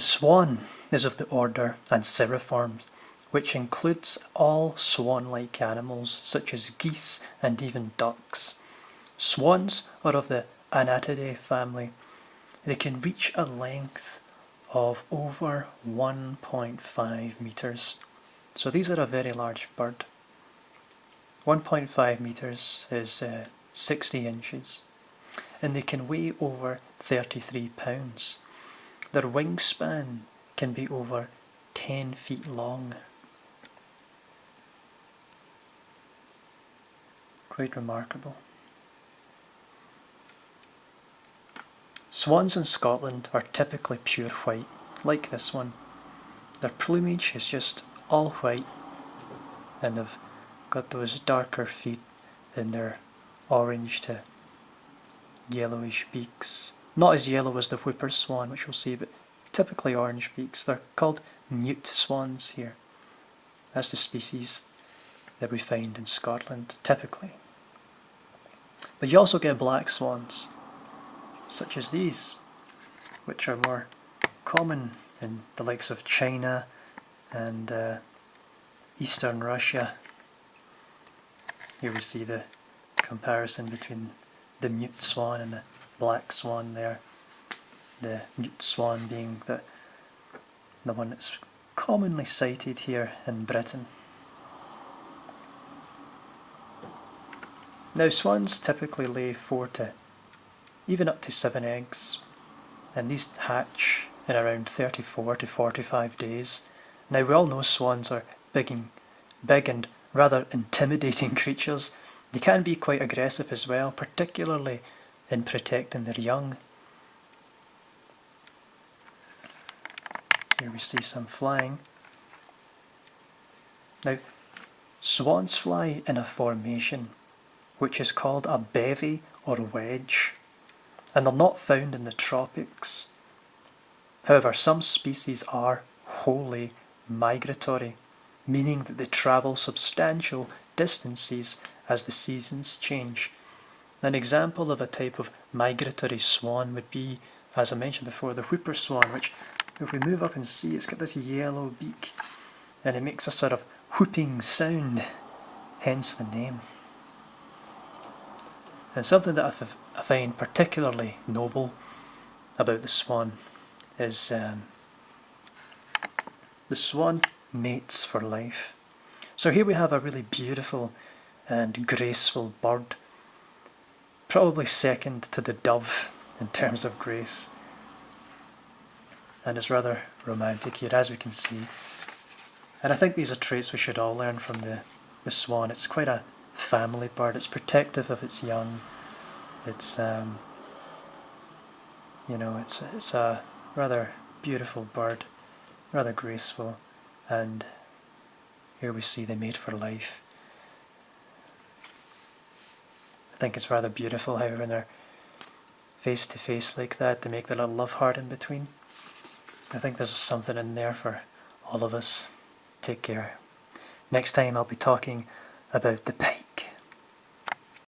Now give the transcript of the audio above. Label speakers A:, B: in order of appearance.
A: The swan is of the order Anseriformes, which includes all swan-like animals such as geese and even ducks. Swans are of the Anatidae family. They can reach a length of over 1.5 meters. So these are a very large bird. 1.5 meters is 60 inches, and they can weigh over 33 pounds. Their wingspan can be over 10 feet long. Quite remarkable. Swans in Scotland are typically pure white, like this one. Their plumage is just all white, and they've got those darker feet in their orange to yellowish beaks. Not as yellow as the whooper swan, which we'll see, but typically orange beaks. They're called mute swans here. That's the species that we find in Scotland, typically. But you also get black swans, such as these, which are more common in the likes of China and Eastern Russia. Here we see the comparison between the mute swan and the black swan there. The mute swan being the one that's commonly sighted here in Britain. Now swans typically lay 4 to even up to 7 eggs, and these hatch in around 34 to 45 days. Now we all know swans are big and rather intimidating creatures. They can be quite aggressive as well, particularly in protecting their young. Here we see some flying. Now, swans fly in a formation which is called a bevy or wedge, and they're not found in the tropics. However, some species are wholly migratory, meaning that they travel substantial distances as the seasons change. An example of a type of migratory swan would be, as I mentioned before, the whooper swan, which, if we move up and see, it's got this yellow beak, and it makes a sort of whooping sound, hence the name. And something that I find particularly noble about the swan is the swan mates for life. So here we have a really beautiful and graceful bird, probably second to the dove in terms of grace, and it's rather romantic here, as we can see. And I think these are traits we should all learn from the swan. It's quite a family bird. It's protective of its young. It's it's a rather beautiful bird, rather graceful, and here we see they mate for life. I think it's rather beautiful how when they're face to face like that, they make the little love heart in between. I think there's something in there for all of us. Take care. Next time I'll be talking about the pipe.